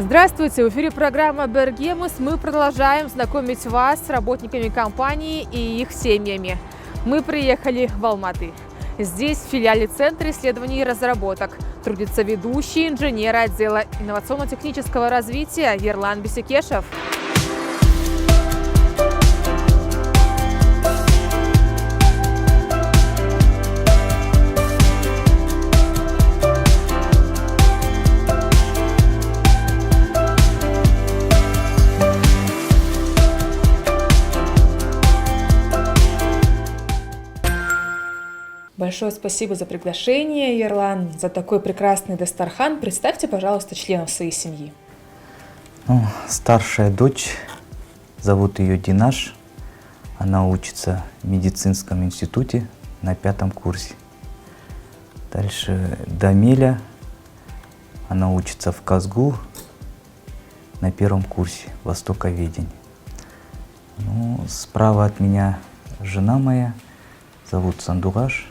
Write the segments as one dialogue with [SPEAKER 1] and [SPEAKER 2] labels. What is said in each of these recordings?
[SPEAKER 1] Здравствуйте! В эфире программа «Бергемус». Мы продолжаем знакомить вас с работниками компании и их семьями. Мы приехали в Алматы. Здесь, в филиале Центра исследований и разработок, трудится ведущий инженер отдела инновационно-технического развития Ерлан Бисекешев. Большое спасибо за приглашение, Ерлан, за такой прекрасный дастархан. Представьте, пожалуйста, членов своей семьи.
[SPEAKER 2] Старшая дочь, зовут ее Динаш. Она учится в медицинском институте на 5-м курсе. Дальше Дамиля, она учится в Казгу на 1-м курсе, востоковедение. Справа от меня жена моя, зовут Сандугаш.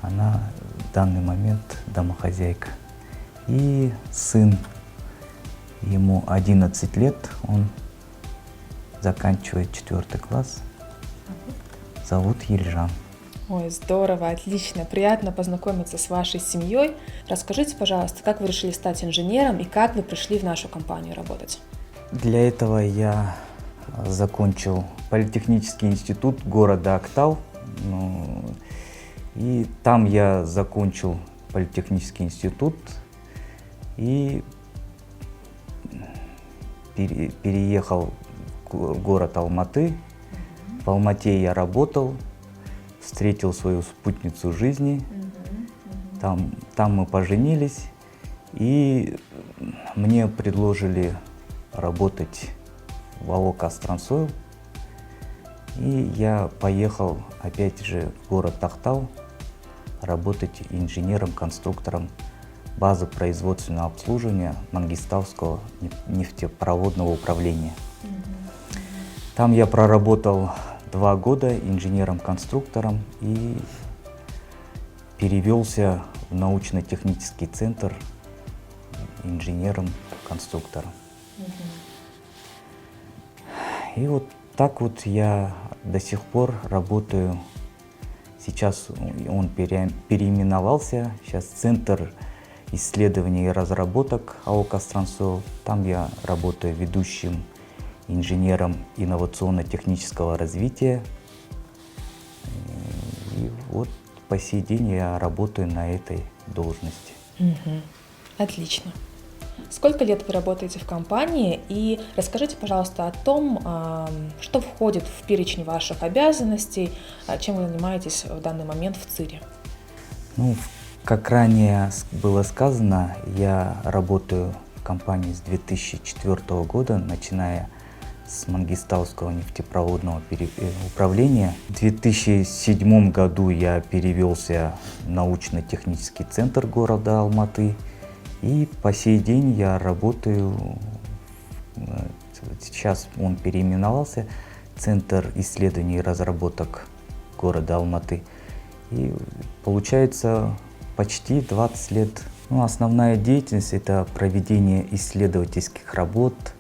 [SPEAKER 2] Она в данный момент домохозяйка. И сын, ему 11 лет, он заканчивает 4 класс. Зовут Ельжан.
[SPEAKER 1] Ой, здорово, отлично, приятно познакомиться с вашей семьей. Расскажите, пожалуйста, как вы решили стать инженером и как вы пришли в нашу компанию работать?
[SPEAKER 2] Для этого я закончил политехнический институт города Актау. И там я закончил политехнический институт и переехал в город Алматы. В Алмате я работал, встретил свою спутницу жизни. Там мы поженились, и мне предложили работать в АО «Казтрансойл». И я поехал опять же в город Актау работать инженером-конструктором базы производственного обслуживания Мангистауского нефтепроводного управления. Там я проработал 2 года инженером-конструктором и перевелся в научно-технический центр инженером-конструктором. И вот так вот я до сих пор работаю. Сейчас он переименовался. Сейчас Центр исследований и разработок АО «Казтрансойл». Там я работаю ведущим инженером инновационно-технического развития. И вот по сей день я работаю на этой должности.
[SPEAKER 1] Отлично. Сколько лет вы работаете в компании? И расскажите, пожалуйста, о том, что входит в перечень ваших обязанностей, чем вы занимаетесь в данный момент в ЦИРе.
[SPEAKER 2] Как ранее было сказано, я работаю в компании с 2004 года, начиная с Мангистауского нефтепроводного управления. В 2007 году я перевелся в научно-технический центр города Алматы. И по сей день я работаю, сейчас он переименовался, Центр исследований и разработок города Алматы. И получается почти 20 лет. Основная деятельность — это проведение исследовательских работ,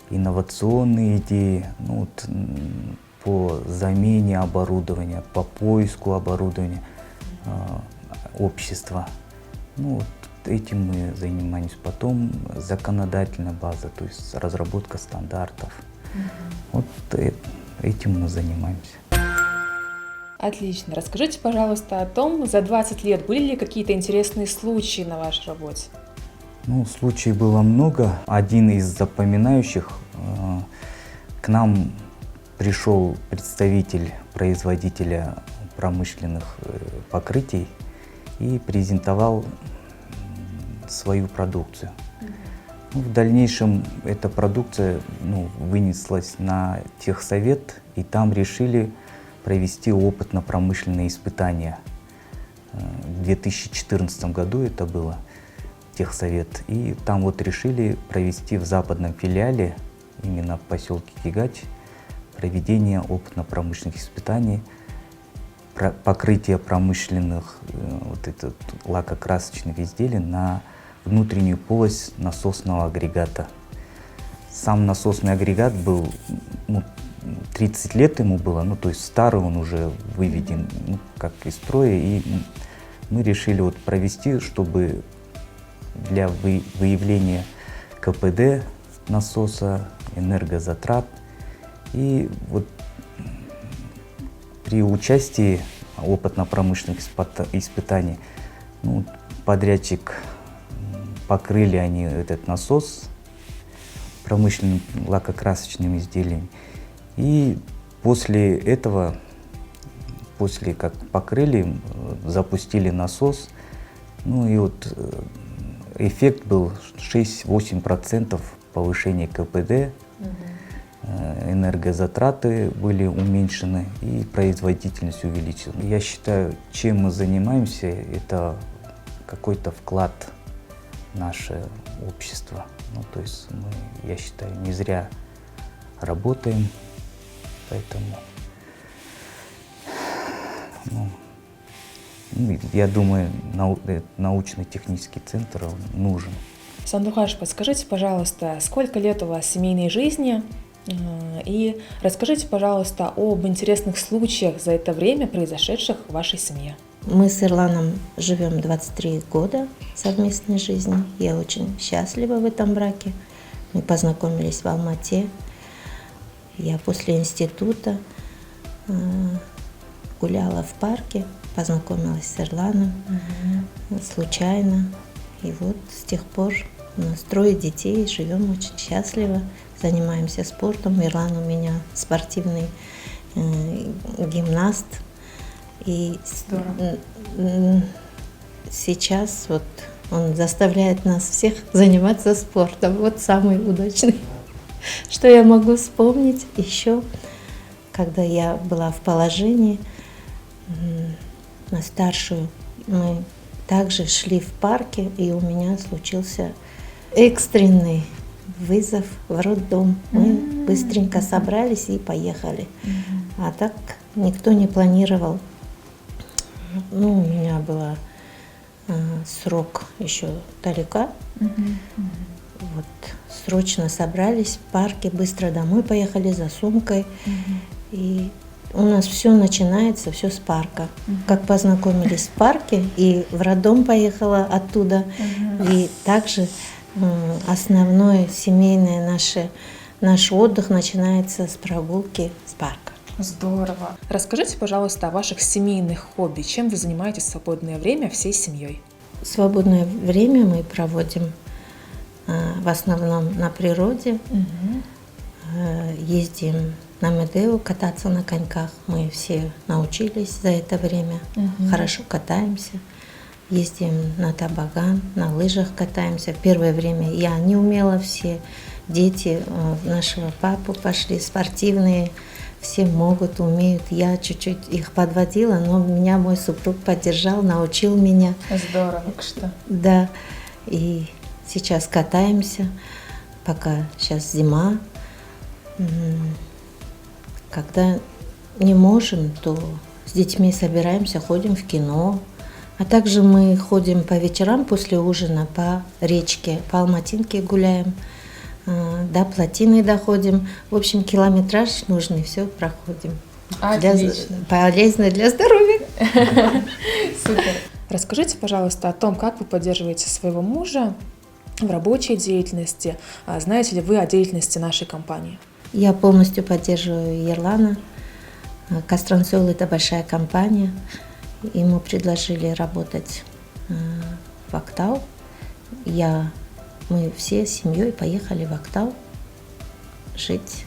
[SPEAKER 2] инновационные идеи, по замене оборудования, по поиску оборудования общества. Этим мы занимаемся. Потом законодательная база, то есть разработка стандартов. Этим мы занимаемся.
[SPEAKER 1] Отлично. Расскажите, пожалуйста, о том, за 20 лет были ли какие-то интересные случаи на вашей работе?
[SPEAKER 2] Случаев было много. Один из запоминающих, к нам пришел представитель производителя промышленных покрытий и презентовал свою продукцию. В дальнейшем эта продукция вынеслась на техсовет, и там решили провести опытно-промышленные испытания. В 2014 году это было техсовет, и там решили провести в западном филиале, именно в поселке Кигач, проведение опытно-промышленных испытаний, покрытие промышленных лакокрасочных изделий на внутреннюю полость насосного агрегата. Сам насосный агрегат был, 30 лет ему было, то есть старый, он уже выведен как из строя, и мы решили вот провести, чтобы для выявления КПД насоса, энергозатрат, и вот при участии опытно-промышленных испытаний подрядчик покрыли они этот насос промышленным лакокрасочным изделием. И после этого, после как покрыли, запустили насос, и вот эффект был 6-8% повышения КПД, энергозатраты были уменьшены и производительность увеличена. Я считаю, чем мы занимаемся, это какой-то вклад в наше общество. То есть мы, я считаю, не зря работаем, поэтому я думаю, научно-технический центр нужен.
[SPEAKER 3] Сандухаш, подскажите, пожалуйста, сколько лет у вас семейной жизни? И расскажите, пожалуйста, об интересных случаях за это время, произошедших в вашей семье.
[SPEAKER 4] Мы с Ирланом живем 23 года совместной жизни. Я очень счастлива в этом браке. Мы познакомились в Алмате. Я после института гуляла в парке, познакомилась с Ирланом случайно. И вот с тех пор у нас 3 детей, живем очень счастливо, занимаемся спортом. Ирлан у меня спортивный гимнаст. И сейчас вот он заставляет нас всех заниматься спортом. Вот самый удачный. Что я могу вспомнить еще, когда я была в положении, на старшую мы также шли в парке, и у меня случился экстренный вызов в роддом. Мы быстренько собрались и поехали. А так никто не планировал. У меня был срок еще далека. Вот, срочно собрались в парке, быстро домой поехали за сумкой. И у нас все начинается, все с парка. Как познакомились в парке, и в роддом поехала оттуда. И также основной семейный наш отдых начинается с прогулки с парка.
[SPEAKER 3] Здорово. Расскажите, пожалуйста, о ваших семейных хобби. Чем вы занимаетесь в свободное время всей семьей?
[SPEAKER 4] Свободное время мы проводим в основном на природе. Ездим на Медео, кататься на коньках. Мы все научились за это время. Хорошо катаемся. Ездим на табаган, на лыжах катаемся. В первое время я не умела, все дети нашего папы пошли спортивные. Все могут, умеют. Я чуть-чуть их подводила, но меня мой супруг поддержал, научил меня.
[SPEAKER 3] Здорово, что.
[SPEAKER 4] Да. И сейчас катаемся, пока сейчас зима. Когда не можем, то с детьми собираемся, ходим в кино. А также мы ходим по вечерам после ужина по речке, по Алматинке гуляем. До плотины доходим. В общем, километраж нужный, все проходим.
[SPEAKER 3] Отлично.
[SPEAKER 4] Полезно для здоровья.
[SPEAKER 3] Супер. Расскажите, пожалуйста, о том, как вы поддерживаете своего мужа в рабочей деятельности. Знаете ли вы о деятельности нашей компании?
[SPEAKER 4] Я полностью поддерживаю Ерлана. Костромсол – это большая компания. Ему предложили работать в Актау. Мы все с семьей поехали в Актау жить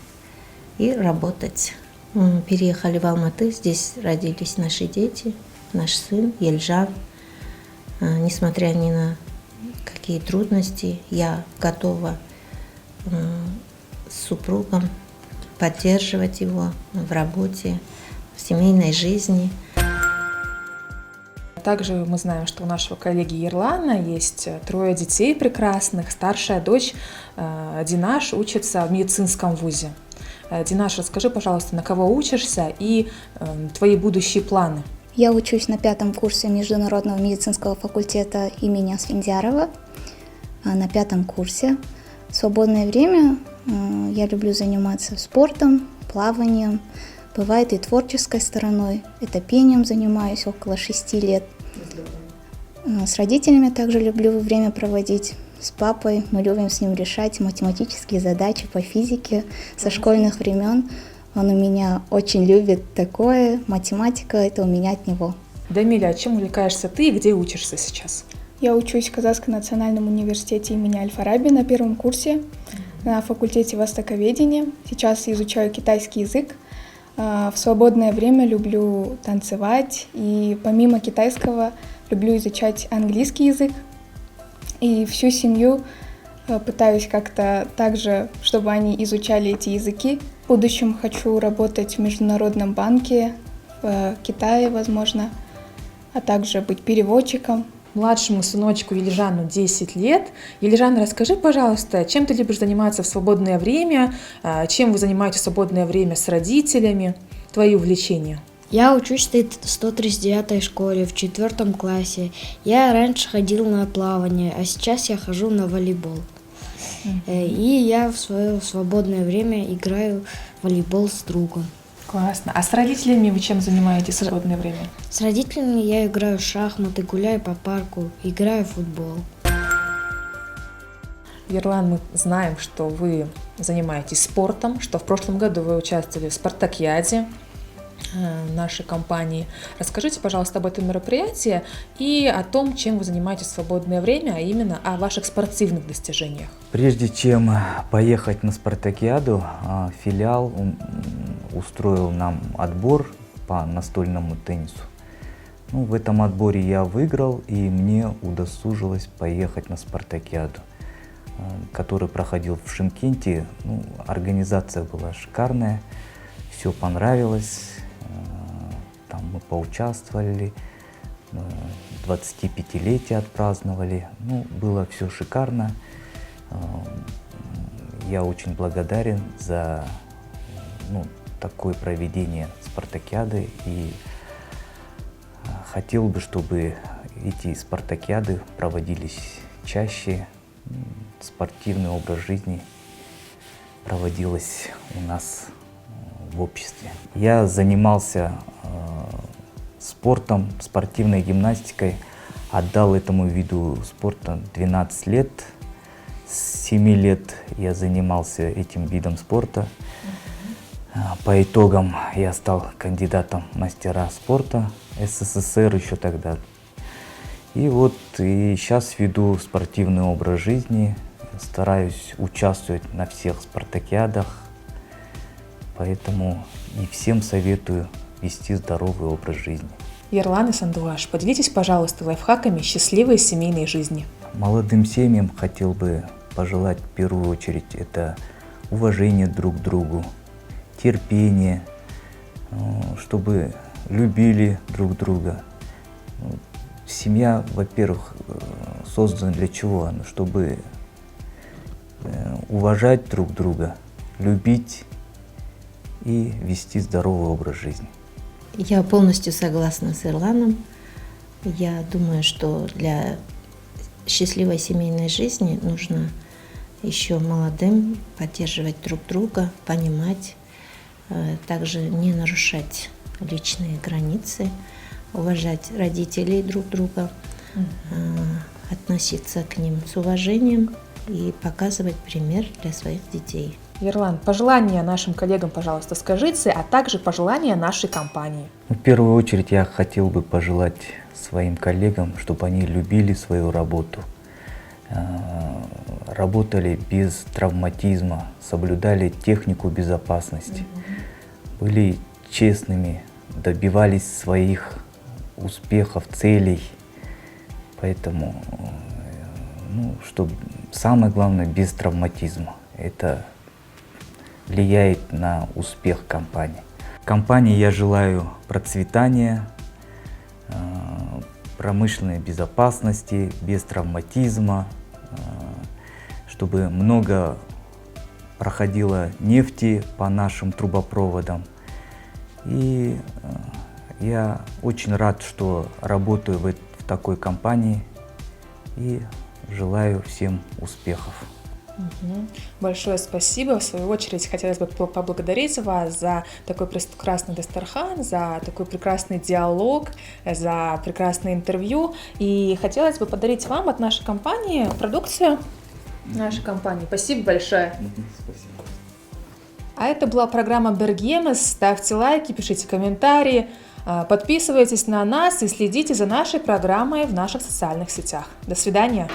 [SPEAKER 4] и работать. Мы переехали в Алматы, здесь родились наши дети, наш сын Ельжан. Несмотря ни на какие трудности, я готова с супругом поддерживать его в работе, в семейной жизни.
[SPEAKER 3] Также мы знаем, что у нашего коллеги Ерлана есть 3 детей прекрасных. Старшая дочь Динаш учится в медицинском вузе. Динаш, расскажи, пожалуйста, на кого учишься и твои будущие планы?
[SPEAKER 5] Я учусь на 5-м курсе Международного медицинского факультета имени Асфендиярова. на 5 курсе. В свободное время я люблю заниматься спортом, плаванием, бывает и творческой стороной. Это пением занимаюсь около 6 лет. С родителями также люблю время проводить. С папой мы любим с ним решать математические задачи по физике со школьных времен. Он у меня очень любит такое, математика – это у меня от него.
[SPEAKER 3] Дамиля, а чем увлекаешься ты и где учишься сейчас?
[SPEAKER 6] Я учусь в Казахском национальном университете имени Аль-Фараби на 1 курсе на факультете востоковедения. Сейчас изучаю китайский язык. В свободное время люблю танцевать и помимо китайского люблю изучать английский язык. И всю семью пытаюсь как-то так же, чтобы они изучали эти языки. В будущем хочу работать в Международном банке, в Китае, возможно, а также быть переводчиком.
[SPEAKER 3] Младшему сыночку Елижану 10 лет. Елижан, расскажи, пожалуйста, чем ты любишь заниматься в свободное время, чем вы занимаетесь в свободное время с родителями, твои увлечения?
[SPEAKER 7] Я учусь в 139-й школе в 4 классе. Я раньше ходил на плавание, а сейчас я хожу на волейбол. И я в свое свободное время играю в волейбол с другом.
[SPEAKER 3] Классно. А с родителями вы чем занимаетесь в свободное время?
[SPEAKER 7] С родителями я играю в шахматы, гуляю по парку, играю в футбол.
[SPEAKER 3] Ерлан, мы знаем, что вы занимаетесь спортом, что в прошлом году вы участвовали в спартакиаде нашей компании. Расскажите, пожалуйста, об этом мероприятии и о том, чем вы занимаетесь в свободное время, а именно о ваших спортивных достижениях.
[SPEAKER 2] Прежде чем поехать на спартакиаду, филиал устроил нам отбор по настольному теннису. В этом отборе я выиграл, и мне удосужилось поехать на спартакиаду, который проходил в Шымкенте. Организация была шикарная, все понравилось. Там мы поучаствовали, 25-летие отпраздновали. Было все шикарно. Я очень благодарен за такое проведение спартакиады. И хотел бы, чтобы эти спартакиады проводились чаще. Спортивный образ жизни проводилось у нас в обществе. Я занимался спортом, спортивной гимнастикой, отдал этому виду спорта 12 лет. С 7 лет я занимался этим видом спорта. По итогам я стал кандидатом в мастера спорта СССР еще тогда. И сейчас веду спортивный образ жизни, стараюсь участвовать на всех спартакиадах. Поэтому и всем советую вести здоровый образ жизни.
[SPEAKER 3] Ерлан и Сандугаш, поделитесь, пожалуйста, лайфхаками счастливой семейной жизни.
[SPEAKER 2] Молодым семьям хотел бы пожелать в первую очередь это уважение друг к другу, терпение, чтобы любили друг друга. Семья, во-первых, создана для чего? Чтобы уважать друг друга, любить и вести здоровый образ жизни.
[SPEAKER 4] Я полностью согласна с Ерланом. Я думаю, что для счастливой семейной жизни нужно еще молодым поддерживать друг друга, понимать, также не нарушать личные границы, уважать родителей друг друга, относиться к ним с уважением и показывать пример для своих детей.
[SPEAKER 3] Ерлан, пожелания нашим коллегам, пожалуйста, скажите, а также пожелания нашей компании.
[SPEAKER 2] В первую очередь я хотел бы пожелать своим коллегам, чтобы они любили свою работу, работали без травматизма, соблюдали технику безопасности, были честными, добивались своих успехов, целей. Поэтому, чтобы самое главное, без травматизма. Это влияет на успех компании. Компании я желаю процветания, промышленной безопасности, без травматизма, чтобы много проходило нефти по нашим трубопроводам. И я очень рад, что работаю в такой компании. И желаю всем успехов.
[SPEAKER 3] Большое спасибо. В свою очередь хотелось бы поблагодарить вас за такой прекрасный дастархан, за такой прекрасный диалог, за прекрасное интервью. И хотелось бы подарить вам от нашей компании продукцию нашей компании. Спасибо большое.
[SPEAKER 2] Спасибо.
[SPEAKER 3] А это была программа Бергемес. Ставьте лайки, пишите комментарии, подписывайтесь на нас и следите за нашей программой в наших социальных сетях. До свидания.